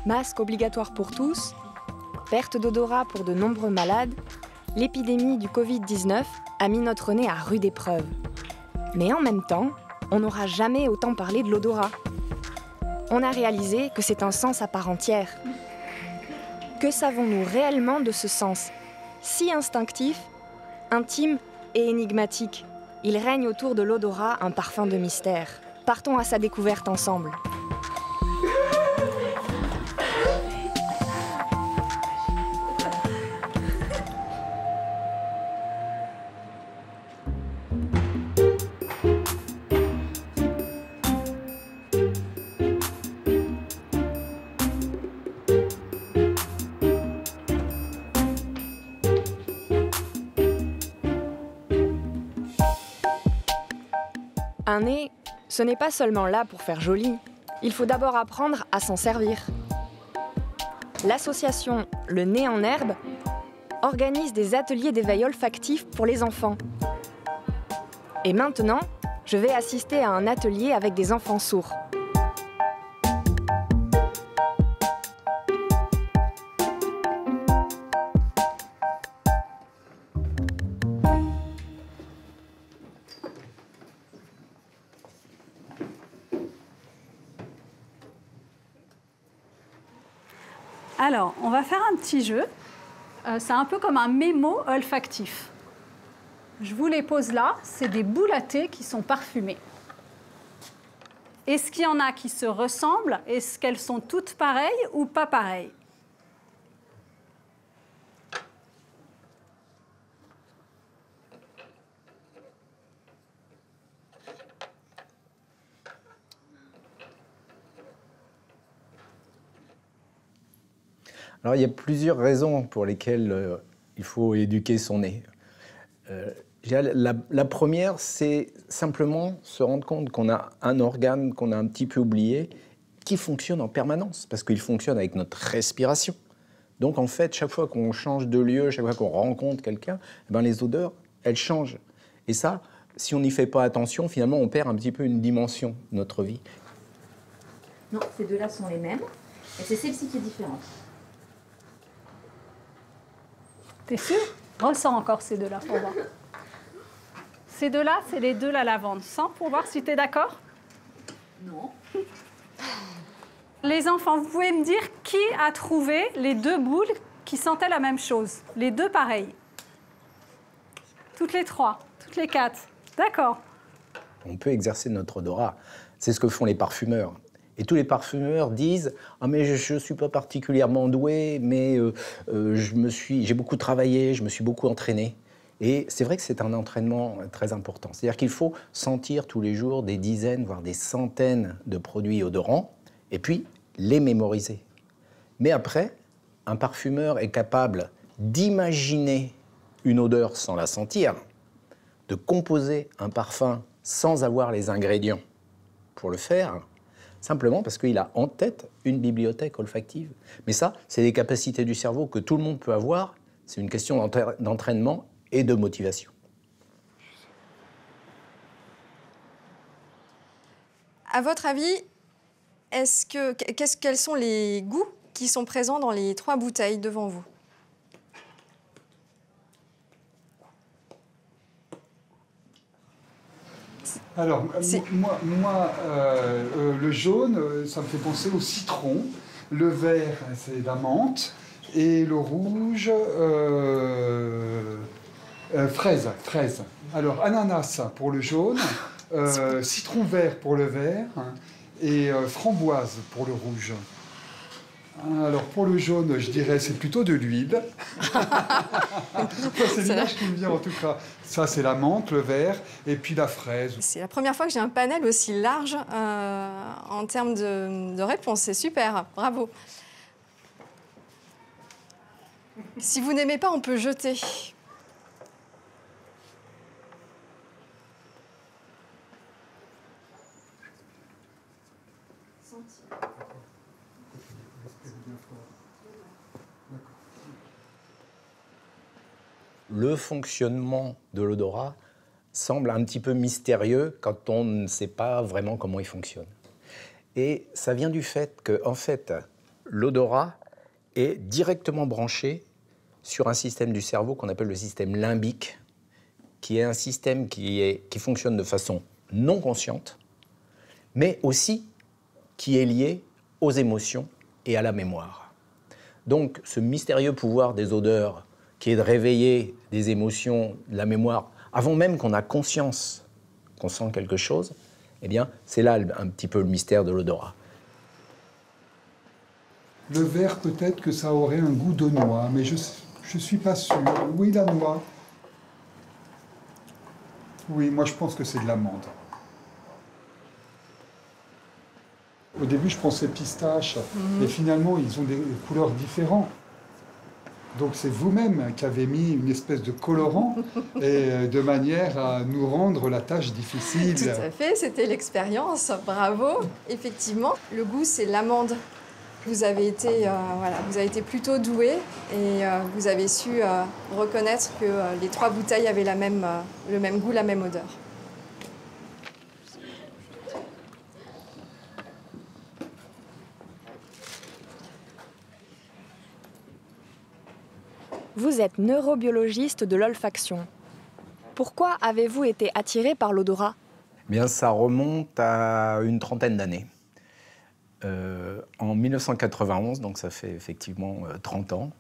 Masque obligatoire pour tous, perte d'odorat pour de nombreux malades, l'épidémie du Covid-19 a mis notre nez à rude épreuve. Mais en même temps, on n'aura jamais autant parlé de l'odorat. On a réalisé que c'est un sens à part entière. Que savons-nous réellement de ce sens, si instinctif, intime et énigmatique? Il règne autour de l'odorat un parfum de mystère. Partons à sa découverte ensemble. Un nez, ce n'est pas seulement là pour faire joli. Il faut d'abord apprendre à s'en servir. L'association Le Nez en Herbe organise des ateliers d'éveil olfactif pour les enfants. Et maintenant, je vais assister à un atelier avec des enfants sourds. Alors, on va faire un petit jeu. C'est un peu comme un mémo olfactif. Je vous les pose là. C'est des boules à thé qui sont parfumées. Est-ce qu'il y en a qui se ressemblent? Est-ce qu'elles sont toutes pareilles ou pas pareilles? Alors, il y a plusieurs raisons pour lesquelles il faut éduquer son nez. La première, c'est simplement se rendre compte qu'on a un organe qu'on a un petit peu oublié, qui fonctionne en permanence, parce qu'il fonctionne avec notre respiration. Donc, en fait, chaque fois qu'on change de lieu, chaque fois qu'on rencontre quelqu'un, eh ben, les odeurs, elles changent. Et ça, si on n'y fait pas attention, finalement, on perd un petit peu une dimension de notre vie. Non, ces deux-là sont les mêmes, et c'est celle-ci qui est différente. T'es sûr? Ressens encore ces deux-là pour voir. Ces deux-là, c'est les deux la lavande. Sens pour voir si t'es d'accord? Non. Les enfants, vous pouvez me dire qui a trouvé les deux boules qui sentaient la même chose? Les deux pareilles. Toutes les trois, toutes les quatre. D'accord. On peut exercer notre odorat. C'est ce que font les parfumeurs. Et tous les parfumeurs disent « Ah mais je ne suis pas particulièrement doué, mais j'ai beaucoup travaillé, je me suis beaucoup entraîné. » Et c'est vrai que c'est un entraînement très important. C'est-à-dire qu'il faut sentir tous les jours des dizaines, voire des centaines de produits odorants, et puis les mémoriser. Mais après, un parfumeur est capable d'imaginer une odeur sans la sentir, de composer un parfum sans avoir les ingrédients pour le faire, simplement parce qu'il a en tête une bibliothèque olfactive. Mais ça, c'est des capacités du cerveau que tout le monde peut avoir. C'est une question d'entraînement et de motivation. À votre avis, quels sont les goûts qui sont présents dans les 3 bouteilles devant vous? Alors, moi le jaune, ça me fait penser au citron. Le vert, c'est la menthe. Et le rouge, fraise. Alors, ananas pour le jaune, citron vert pour le vert et framboise pour le rouge. Alors, pour le jaune, je dirais c'est plutôt de l'huile. C'est l'image qui me vient en tout cas. Ça, c'est la menthe, le vert, et puis la fraise. C'est la première fois que j'ai un panel aussi large en termes de réponses. C'est super, bravo. Si vous n'aimez pas, on peut jeter. Le fonctionnement de l'odorat semble un petit peu mystérieux quand on ne sait pas vraiment comment il fonctionne. Et ça vient du fait que, en fait, l'odorat est directement branché sur un système du cerveau qu'on appelle le système limbique, qui est un système qui fonctionne de façon non consciente, mais aussi qui est lié aux émotions et à la mémoire. Donc, ce mystérieux pouvoir des odeurs, qui est de réveiller des émotions, de la mémoire, avant même qu'on a conscience qu'on sent quelque chose, eh bien, c'est là un petit peu le mystère de l'odorat. Le vert, peut-être que ça aurait un goût de noix, mais je ne suis pas sûr. Oui, la noix. Oui, moi je pense que c'est de l'amande. Au début, je pensais pistache, mais finalement, ils ont des couleurs différentes. Donc c'est vous-même qui avez mis une espèce de colorant et de manière à nous rendre la tâche difficile. Tout à fait, c'était l'expérience, bravo. Effectivement, le goût, c'est l'amande. Vous avez été, vous avez été plutôt doué et vous avez su reconnaître que les 3 bouteilles avaient le même goût, la même odeur. Vous êtes neurobiologiste de l'olfaction. Pourquoi avez-vous été attiré par l'odorat ? Eh bien, ça remonte à une trentaine d'années. En 1991, donc ça fait effectivement 30 ans,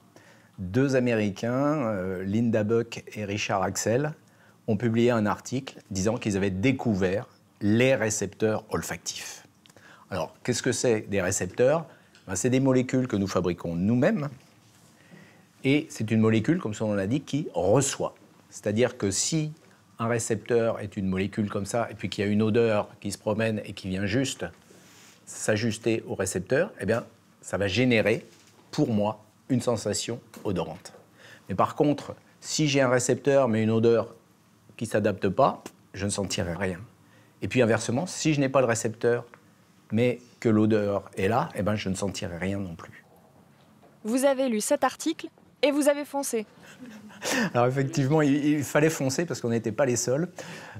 2 Américains, Linda Buck et Richard Axel, ont publié un article disant qu'ils avaient découvert les récepteurs olfactifs. Alors, qu'est-ce que c'est des récepteurs ? C'est des molécules que nous fabriquons nous-mêmes. Et c'est une molécule, comme son nom l'indique, qui reçoit. C'est-à-dire que si un récepteur est une molécule comme ça, et puis qu'il y a une odeur qui se promène et qui vient juste s'ajuster au récepteur, eh bien, ça va générer, pour moi, une sensation odorante. Mais par contre, si j'ai un récepteur, mais une odeur qui ne s'adapte pas, je ne sentirai rien. Et puis inversement, si je n'ai pas le récepteur, mais que l'odeur est là, eh bien, je ne sentirai rien non plus. Vous avez lu cet article et vous avez foncé. Alors effectivement, il fallait foncer parce qu'on n'était pas les seuls.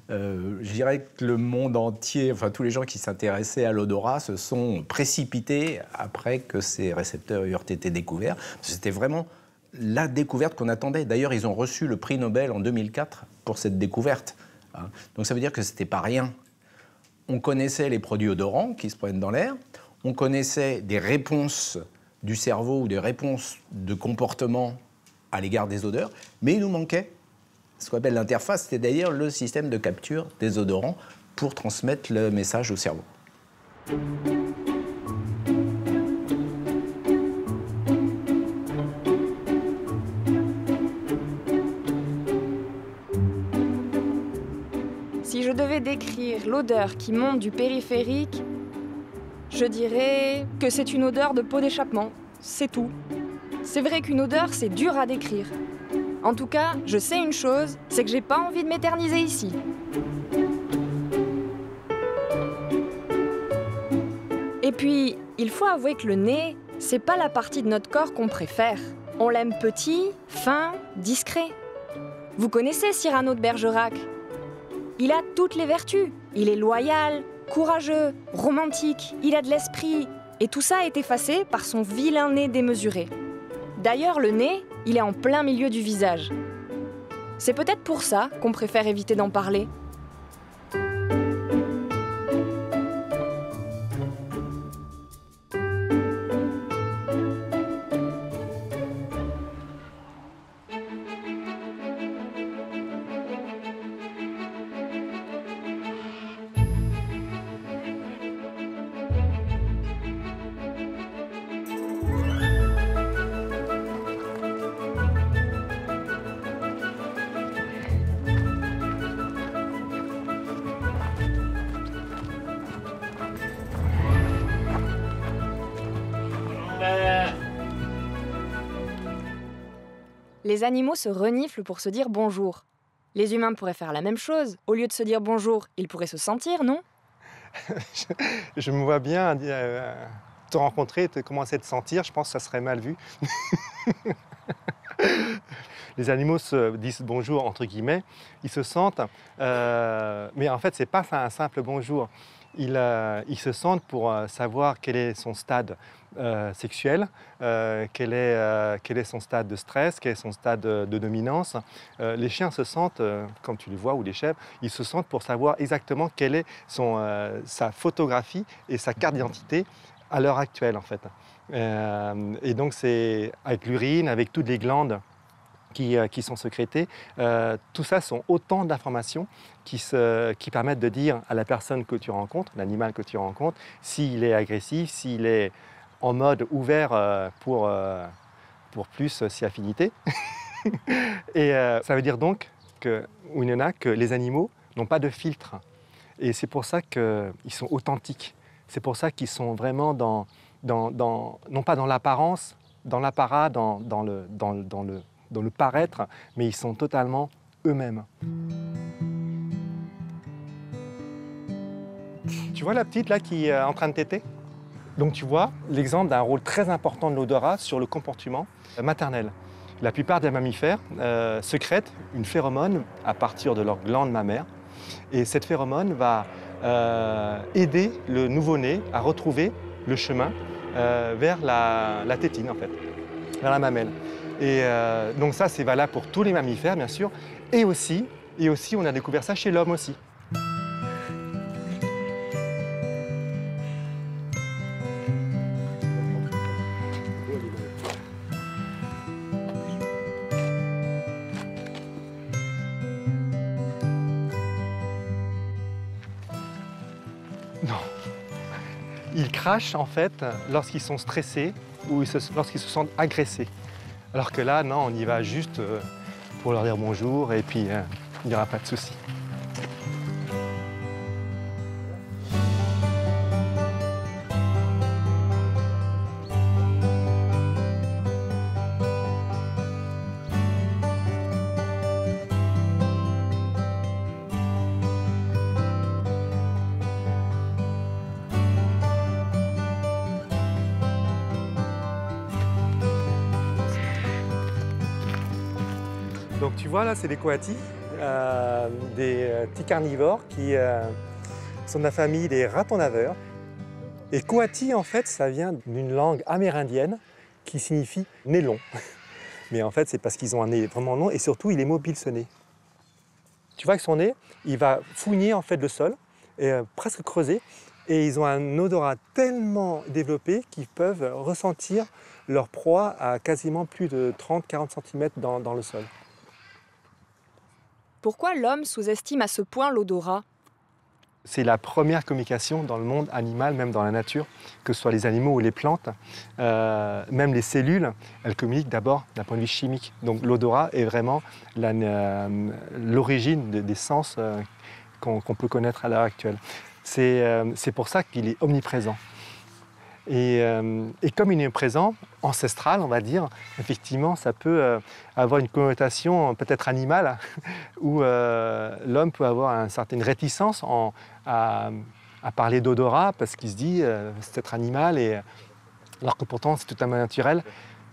Je dirais que le monde entier, enfin tous les gens qui s'intéressaient à l'odorat se sont précipités après que ces récepteurs eurent été découverts. C'était vraiment la découverte qu'on attendait. D'ailleurs, ils ont reçu le prix Nobel en 2004 pour cette découverte. Donc ça veut dire que ce n'était pas rien. On connaissait les produits odorants qui se prennent dans l'air, on connaissait des réponses du cerveau ou des réponses de comportement à l'égard des odeurs, mais il nous manquait ce qu'on appelle l'interface, c'est-à-dire le système de capture des odorants pour transmettre le message au cerveau. Si je devais décrire l'odeur qui monte du périphérique, je dirais que c'est une odeur de pot d'échappement, c'est tout. C'est vrai qu'une odeur, c'est dur à décrire. En tout cas, je sais une chose, c'est que j'ai pas envie de m'éterniser ici. Et puis, il faut avouer que le nez, c'est pas la partie de notre corps qu'on préfère. On l'aime petit, fin, discret. Vous connaissez Cyrano de Bergerac ? Il a toutes les vertus. Il est loyal, courageux, romantique, il a de l'esprit. Et tout ça est effacé par son vilain nez démesuré. D'ailleurs, le nez, il est en plein milieu du visage. C'est peut-être pour ça qu'on préfère éviter d'en parler. Les animaux se reniflent pour se dire bonjour. Les humains pourraient faire la même chose. Au lieu de se dire bonjour, ils pourraient se sentir, non ? Je me vois bien te rencontrer et te commencer à te sentir. Je pense que ça serait mal vu. Les animaux se disent bonjour, entre guillemets. Ils se sentent, mais en fait, ce n'est pas un simple bonjour. ils se sentent pour savoir quel est son stade sexuel, quel est son stade de stress, quel est son stade de dominance. Les chiens se sentent, comme tu les vois, ou les chèvres, ils se sentent pour savoir exactement quelle est sa photographie et sa carte d'identité à l'heure actuelle, en fait. Et donc, c'est avec l'urine, avec toutes les glandes qui sont sécrétées, tout ça sont autant d'informations qui permettent de dire à la personne que tu rencontres, l'animal que tu rencontres, s'il est agressif, s'il est en mode ouvert pour plus si affinité. Et ça veut dire donc que les animaux n'ont pas de filtre. Et c'est pour ça qu'ils sont authentiques. C'est pour ça qu'ils sont vraiment non pas dans l'apparence, dans l'apparat, dans le paraître, mais ils sont totalement eux-mêmes. Tu vois la petite là qui est en train de téter? Donc tu vois l'exemple d'un rôle très important de l'odorat sur le comportement maternel. La plupart des mammifères sécrètent une phéromone à partir de leur glande mammaire. Et cette phéromone va aider le nouveau-né à retrouver le chemin vers la tétine, en fait, vers la mamelle. Et donc ça, c'est valable pour tous les mammifères, bien sûr. Et aussi, on a découvert ça chez l'homme aussi. Non. Ils crachent en fait lorsqu'ils sont stressés ou lorsqu'ils se sentent agressés. Alors que là, non, on y va juste pour leur dire bonjour et puis il n'y aura pas de souci. Donc tu vois là, c'est des coatis, des petits carnivores qui sont de la famille des raton-laveurs. Et coati, en fait, ça vient d'une langue amérindienne qui signifie nez long. Mais en fait, c'est parce qu'ils ont un nez vraiment long et surtout, il est mobile ce nez. Tu vois que son nez, il va fouiller en fait le sol, et, presque creuser, et ils ont un odorat tellement développé qu'ils peuvent ressentir leur proie à quasiment plus de 30-40 cm dans le sol. Pourquoi l'homme sous-estime à ce point l'odorat? C'est la première communication dans le monde animal, même dans la nature, que ce soit les animaux ou les plantes. Même les cellules, elles communiquent d'abord d'un point de vue chimique. Donc l'odorat est vraiment l'origine des sens qu'on peut connaître à l'heure actuelle. C'est pour ça qu'il est omniprésent. Et comme il est présent, ancestral, on va dire, effectivement, ça peut avoir une connotation peut-être animale, où l'homme peut avoir une certaine réticence à parler d'odorat, parce qu'il se dit c'est être animal, alors que pourtant c'est totalement naturel.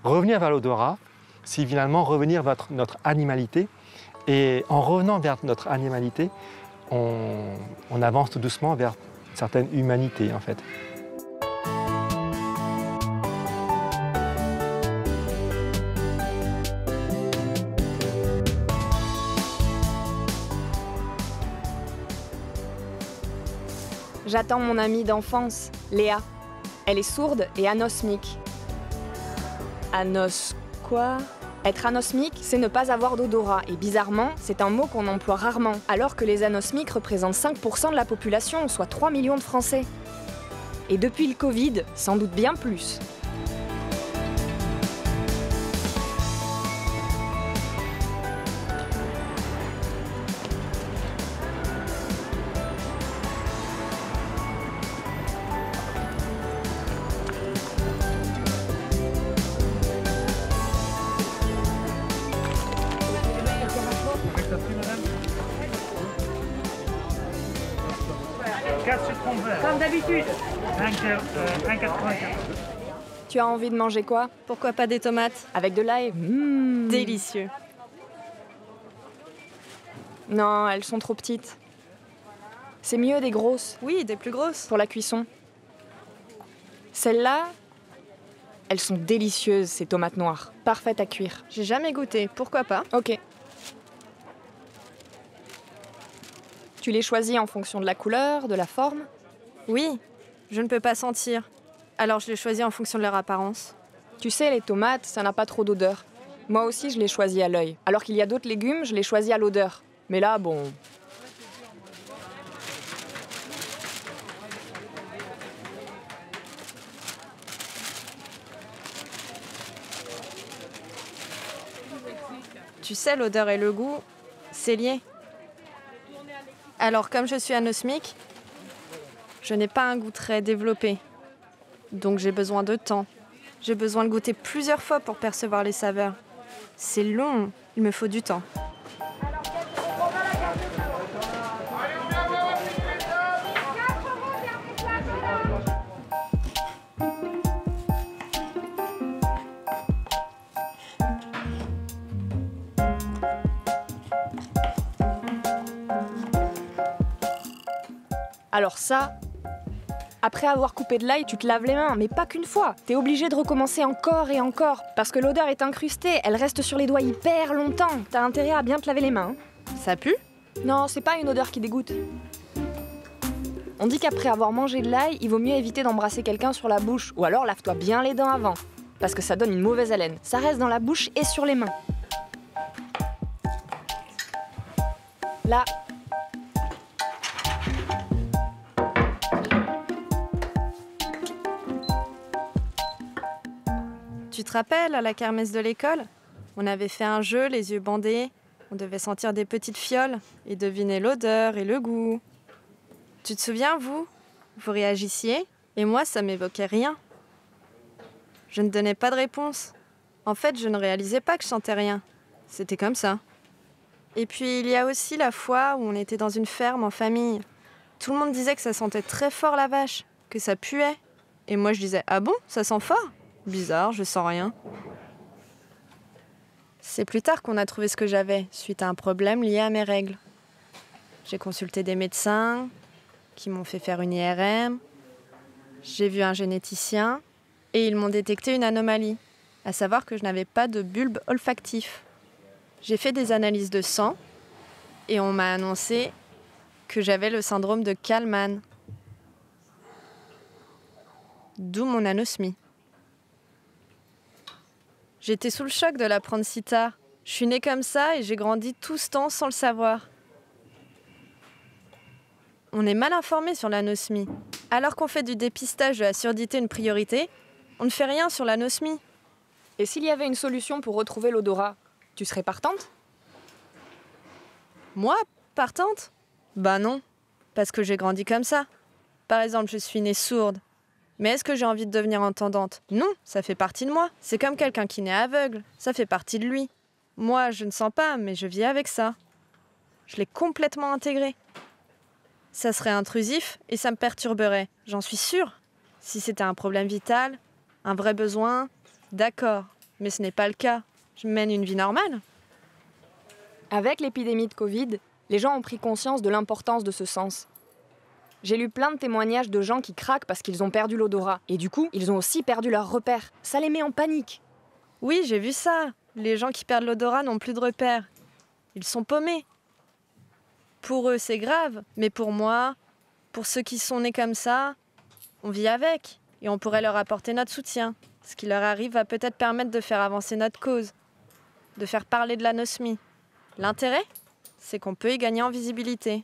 Revenir vers l'odorat, c'est finalement revenir vers notre animalité, et en revenant vers notre animalité, on avance tout doucement vers une certaine humanité, en fait. J'attends mon amie d'enfance, Léa. Elle est sourde et anosmique. Quoi? Être anosmique, c'est ne pas avoir d'odorat. Et bizarrement, c'est un mot qu'on emploie rarement. Alors que les anosmiques représentent 5% de la population, soit 3 millions de Français. Et depuis le Covid, sans doute bien plus. Comme d'habitude. 1,84. Tu as envie de manger quoi? Pourquoi pas des tomates? Avec de l'ail? Délicieux. Non, elles sont trop petites. C'est mieux des grosses, Oui, des plus grosses. pour la cuisson. Celles-là, elles sont délicieuses, ces tomates noires. Parfaites à cuire. J'ai jamais goûté, pourquoi pas? Ok. Tu les choisis en fonction de la couleur, de la forme? Oui, je ne peux pas sentir. Alors je les choisis en fonction de leur apparence. Tu sais, les tomates, ça n'a pas trop d'odeur. Moi aussi, je les choisis à l'œil. Alors qu'il y a d'autres légumes, je les choisis à l'odeur. Mais là, bon... Tu sais, l'odeur et le goût, c'est lié. Alors, comme je suis anosmique, je n'ai pas un goût très développé. Donc j'ai besoin de temps. J'ai besoin de goûter plusieurs fois pour percevoir les saveurs. C'est long, il me faut du temps. Alors ça, après avoir coupé de l'ail, tu te laves les mains, mais pas qu'une fois. T'es obligé de recommencer encore et encore, parce que l'odeur est incrustée, elle reste sur les doigts hyper longtemps. T'as intérêt à bien te laver les mains. Ça pue? Non, c'est pas une odeur qui dégoûte. On dit qu'après avoir mangé de l'ail, il vaut mieux éviter d'embrasser quelqu'un sur la bouche, ou alors lave-toi bien les dents avant, parce que ça donne une mauvaise haleine. Ça reste dans la bouche et sur les mains. Là. Tu te rappelles, à la kermesse de l'école, on avait fait un jeu, les yeux bandés. On devait sentir des petites fioles et deviner l'odeur et le goût. Tu te souviens, vous? Vous réagissiez et moi, ça m'évoquait rien. Je ne donnais pas de réponse. En fait, je ne réalisais pas que je sentais rien. C'était comme ça. Et puis, il y a aussi la fois où on était dans une ferme en famille. Tout le monde disait que ça sentait très fort la vache, que ça puait. Et moi, je disais « Ah bon, ça sent fort ?» Bizarre, je sens rien. C'est plus tard qu'on a trouvé ce que j'avais, suite à un problème lié à mes règles. J'ai consulté des médecins qui m'ont fait faire une IRM. J'ai vu un généticien et ils m'ont détecté une anomalie, à savoir que je n'avais pas de bulbe olfactif. J'ai fait des analyses de sang et on m'a annoncé que j'avais le syndrome de Kallmann. D'où mon anosmie. J'étais sous le choc de l'apprendre si tard. Je suis née comme ça et j'ai grandi tout ce temps sans le savoir. On est mal informé sur l'anosmie. Alors qu'on fait du dépistage de la surdité une priorité, on ne fait rien sur l'anosmie. Et s'il y avait une solution pour retrouver l'odorat, tu serais partante? Moi, partante? Bah non, parce que j'ai grandi comme ça. Par exemple, je suis née sourde. Mais est-ce que j'ai envie de devenir entendante? Non, ça fait partie de moi. C'est comme quelqu'un qui naît aveugle, ça fait partie de lui. Moi, je ne sens pas, mais je vis avec ça. Je l'ai complètement intégré. Ça serait intrusif et ça me perturberait, j'en suis sûre. Si c'était un problème vital, un vrai besoin, d'accord. Mais ce n'est pas le cas. Je mène une vie normale. Avec l'épidémie de Covid, les gens ont pris conscience de l'importance de ce sens. J'ai lu plein de témoignages de gens qui craquent parce qu'ils ont perdu l'odorat. Et du coup, ils ont aussi perdu leurs repères. Ça les met en panique. Oui, j'ai vu ça. Les gens qui perdent l'odorat n'ont plus de repères. Ils sont paumés. Pour eux, c'est grave. Mais pour moi, pour ceux qui sont nés comme ça, on vit avec. Et on pourrait leur apporter notre soutien. Ce qui leur arrive va peut-être permettre de faire avancer notre cause. De faire parler de l'anosmie. L'intérêt, c'est qu'on peut y gagner en visibilité.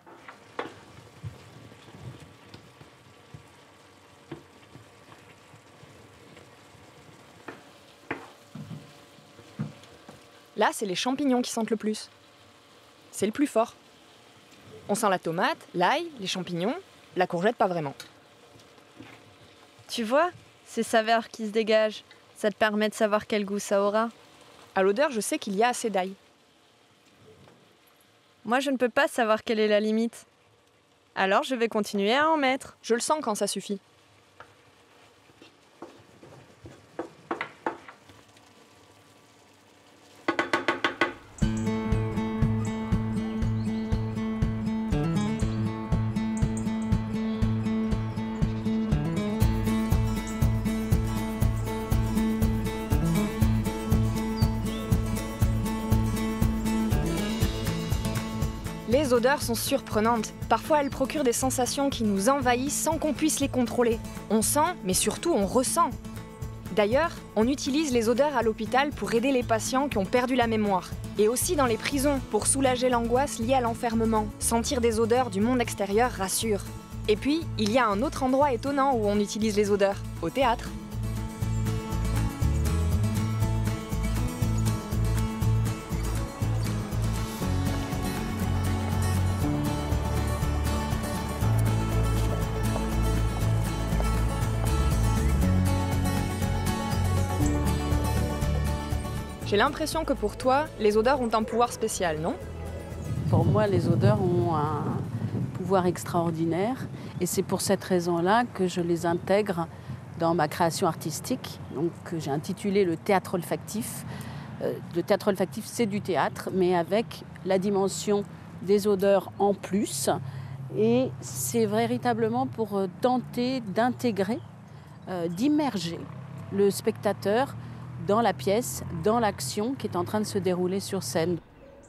Là, c'est les champignons qui sentent le plus. C'est le plus fort. On sent la tomate, l'ail, les champignons, la courgette pas vraiment. Tu vois, ces saveurs qui se dégagent, ça te permet de savoir quel goût ça aura. À l'odeur, je sais qu'il y a assez d'ail. Moi, je ne peux pas savoir quelle est la limite. Alors, je vais continuer à en mettre. Je le sens quand ça suffit. les odeurs sont surprenantes. Parfois, elles procurent des sensations qui nous envahissent sans qu'on puisse les contrôler. On sent, mais surtout on ressent. D'ailleurs, on utilise les odeurs à l'hôpital pour aider les patients qui ont perdu la mémoire. Et aussi dans les prisons, pour soulager l'angoisse liée à l'enfermement. Sentir des odeurs du monde extérieur rassure. Et puis, il y a un autre endroit étonnant où on utilise les odeurs, au théâtre. J'ai l'impression que pour toi, les odeurs ont un pouvoir spécial, non? Pour moi, les odeurs ont un pouvoir extraordinaire et c'est pour cette raison-là que je les intègre dans ma création artistique, donc que j'ai intitulé le théâtre olfactif. Le théâtre olfactif, c'est du théâtre, mais avec la dimension des odeurs en plus. Et c'est véritablement pour tenter d'intégrer, d'immerger le spectateur dans la pièce, dans l'action qui est en train de se dérouler sur scène.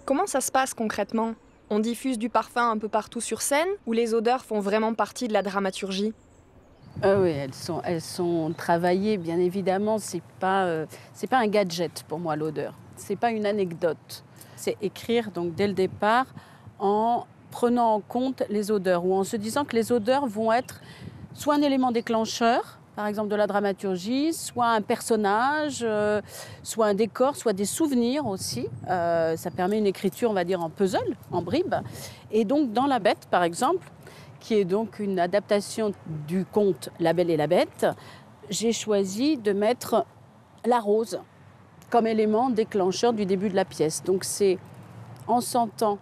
Comment ça se passe concrètement? On diffuse du parfum un peu partout sur scène ou les odeurs font vraiment partie de la dramaturgie? Oui, elles sont travaillées, bien évidemment. C'est pas un gadget pour moi, l'odeur. C'est pas une anecdote. C'est écrire donc dès le départ en prenant en compte les odeurs ou en se disant que les odeurs vont être soit un élément déclencheur, par exemple de la dramaturgie, soit un personnage, soit un décor, soit des souvenirs aussi. Ça permet une écriture, on va dire, en puzzle, en bribes. Et donc dans La Bête, par exemple, qui est donc une adaptation du conte La Belle et la Bête, j'ai choisi de mettre la rose comme élément déclencheur du début de la pièce. Donc c'est en sentant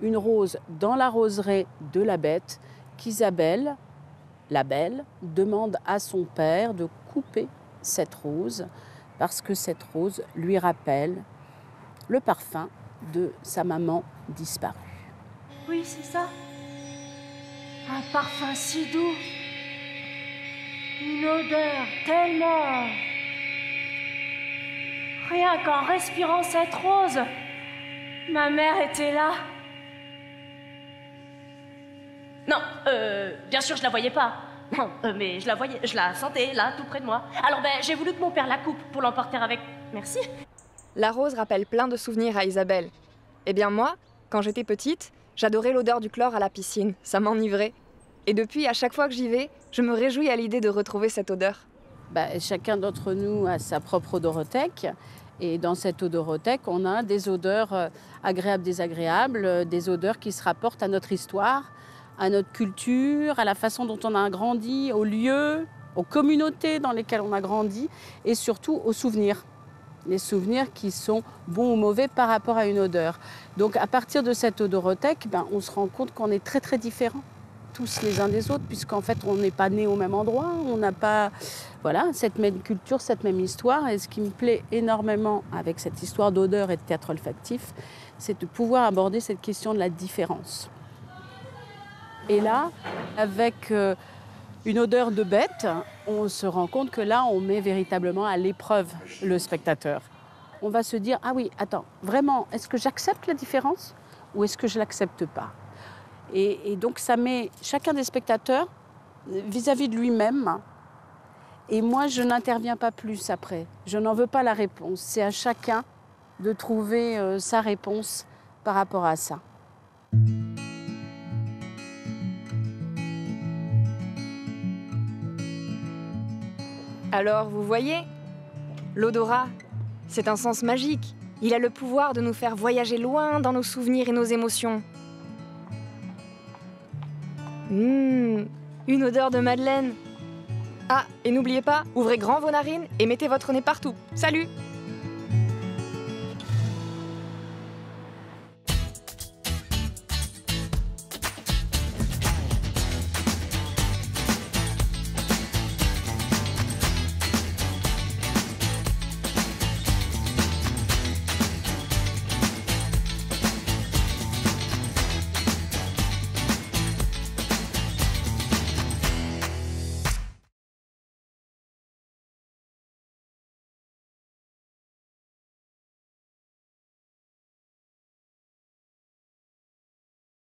une rose dans la roseraie de la Bête qu'Isabelle, la Belle, demande à son père de couper cette rose parce que cette rose lui rappelle le parfum de sa maman disparue. Oui, c'est ça. Un parfum si doux. Une odeur tellement... Rien qu'en respirant cette rose, ma mère était là. Non, bien sûr, je la voyais pas. Non, mais je la voyais, je la sentais là, tout près de moi. Alors j'ai voulu que mon père la coupe pour l'emporter avec. Merci. La rose rappelle plein de souvenirs à Isabelle. Eh bien moi, quand j'étais petite, j'adorais l'odeur du chlore à la piscine. Ça m'enivrait. Et depuis, à chaque fois que j'y vais, je me réjouis à l'idée de retrouver cette odeur. Chacun d'entre nous a sa propre odorothèque. Et dans cette odorothèque, on a des odeurs agréables, désagréables, des odeurs qui se rapportent à notre histoire, à notre culture, à la façon dont on a grandi, aux lieux, aux communautés dans lesquelles on a grandi et surtout aux souvenirs. Les souvenirs qui sont bons ou mauvais par rapport à une odeur. Donc à partir de cette odorothèque, on se rend compte qu'on est très très différents, tous les uns des autres, puisqu'en fait on n'est pas nés au même endroit, on n'a pas cette même culture, cette même histoire. Et ce qui me plaît énormément avec cette histoire d'odeur et de théâtre olfactif, c'est de pouvoir aborder cette question de la différence. Et là, avec une odeur de bête, on se rend compte que là, on met véritablement à l'épreuve le spectateur. On va se dire, ah oui, attends, vraiment, est-ce que j'accepte la différence ou est-ce que je ne l'accepte pas? Et donc, ça met chacun des spectateurs vis-à-vis de lui-même. Et moi, je n'interviens pas plus après. Je n'en veux pas la réponse. C'est à chacun de trouver sa réponse par rapport à ça. Alors, vous voyez, l'odorat, c'est un sens magique. Il a le pouvoir de nous faire voyager loin dans nos souvenirs et nos émotions. Une odeur de madeleine. Ah, et n'oubliez pas, ouvrez grand vos narines et mettez votre nez partout. Salut!